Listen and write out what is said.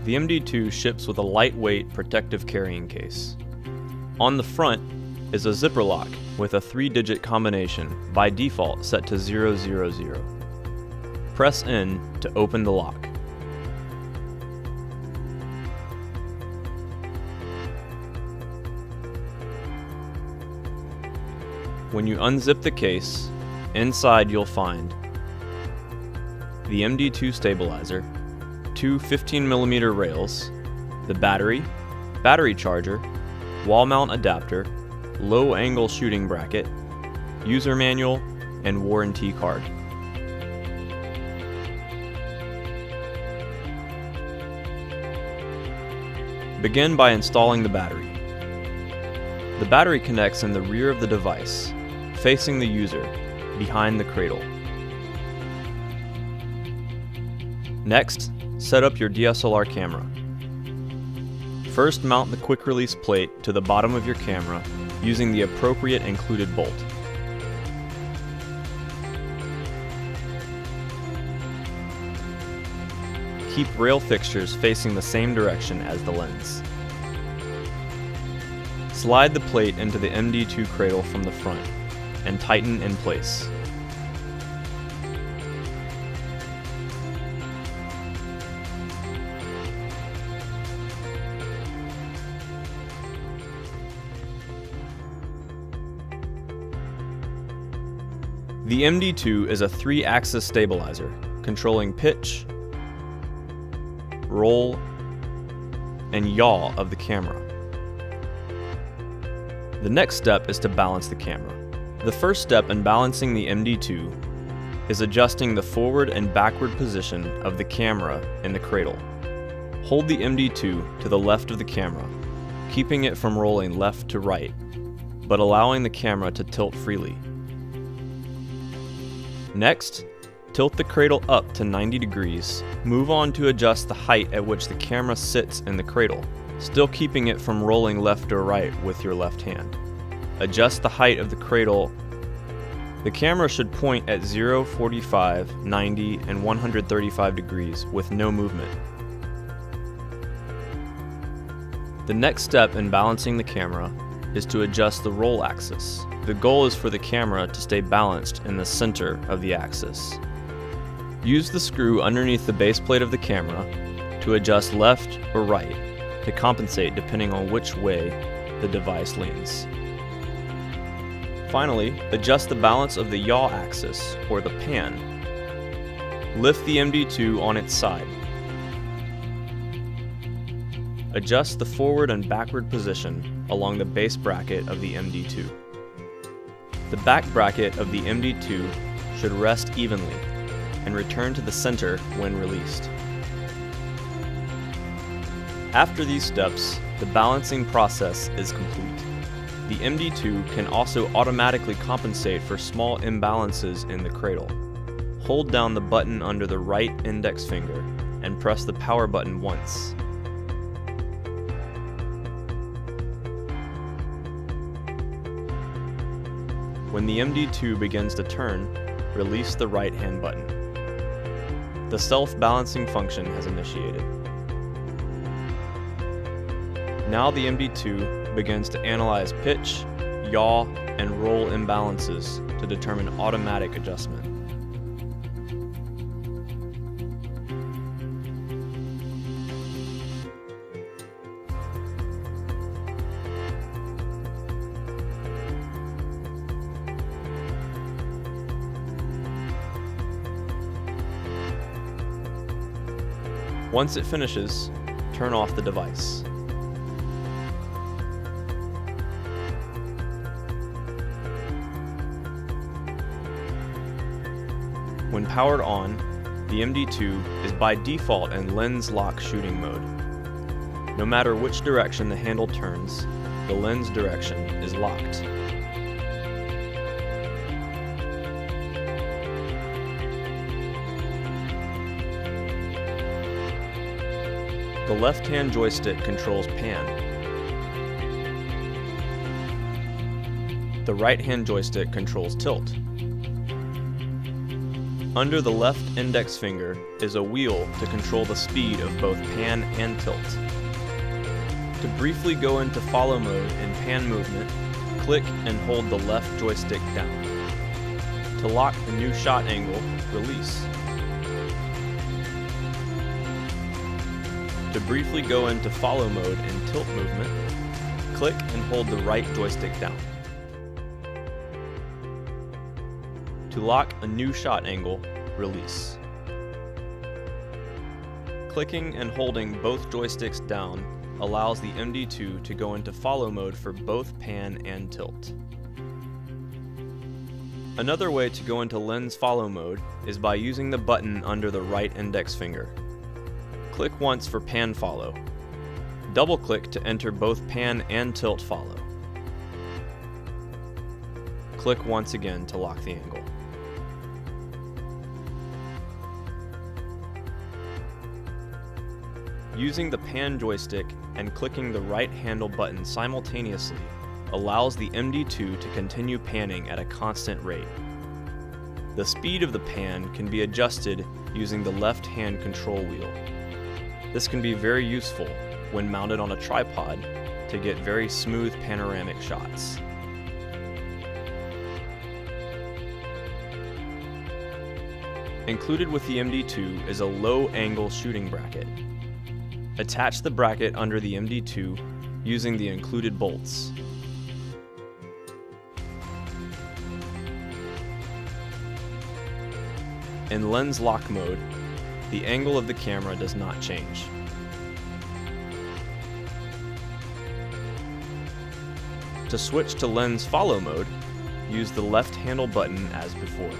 The MD2 ships with a lightweight protective carrying case. On the front is a zipper lock with a 3-digit combination by default set to 000. Press in to open the lock. When you unzip the case, inside you'll find the MD2 stabilizer, 2 15mm rails, the battery charger, wall mount adapter, low angle shooting bracket, user manual, and warranty card. Begin by installing the battery. The battery connects in the rear of the device, facing the user, behind the cradle. Next, set up your DSLR camera. First, mount the quick release plate to the bottom of your camera using the appropriate included bolt. Keep rail fixtures facing the same direction as the lens. Slide the plate into the MD2 cradle from the front and tighten in place. The MD2 is a 3-axis stabilizer, controlling pitch, roll, and yaw of the camera. The next step is to balance the camera. The first step in balancing the MD2 is adjusting the forward and backward position of the camera in the cradle. Hold the MD2 to the left of the camera, keeping it from rolling left to right, but allowing the camera to tilt freely. Next, tilt the cradle up to 90 degrees. Move on to adjust the height at which the camera sits in the cradle, still keeping it from rolling left or right with your left hand. Adjust the height of the cradle. The camera should point at 0, 45, 90, and 135 degrees with no movement. The next step in balancing the camera is to adjust the roll axis. The goal is for the camera to stay balanced in the center of the axis. Use the screw underneath the base plate of the camera to adjust left or right to compensate depending on which way the device leans. Finally, adjust the balance of the yaw axis, or the pan. Lift the MD2 on its side. Adjust the forward and backward position along the base bracket of the MD2. The back bracket of the MD2 should rest evenly and return to the center when released. After these steps, the balancing process is complete. The MD2 can also automatically compensate for small imbalances in the cradle. Hold down the button under the right index finger and press the power button once. When the MD2 begins to turn, release the right hand button. The self-balancing function has initiated. Now the MD2 begins to analyze pitch, yaw, and roll imbalances to determine automatic adjustment. Once it finishes, turn off the device. When powered on, the MD2 is by default in lens lock shooting mode. No matter which direction the handle turns, the lens direction is locked. The left-hand joystick controls pan. The right-hand joystick controls tilt. Under the left index finger is a wheel to control the speed of both pan and tilt. To briefly go into follow mode in pan movement, click and hold the left joystick down. To lock the new shot angle, release. To briefly go into follow mode in tilt movement, click and hold the right joystick down. To lock a new shot angle, release. Clicking and holding both joysticks down allows the MD2 to go into follow mode for both pan and tilt. Another way to go into lens follow mode is by using the button under the right index finger. Click once for pan follow. Double-click to enter both pan and tilt follow. Click once again to lock the angle. Using the pan joystick and clicking the right handle button simultaneously allows the MD2 to continue panning at a constant rate. The speed of the pan can be adjusted using the left hand control wheel. This can be very useful when mounted on a tripod to get very smooth panoramic shots. Included with the MD2 is a low angle shooting bracket. Attach the bracket under the MD2 using the included bolts. In lens lock mode, the angle of the camera does not change. To switch to lens follow mode, use the left handle button as before.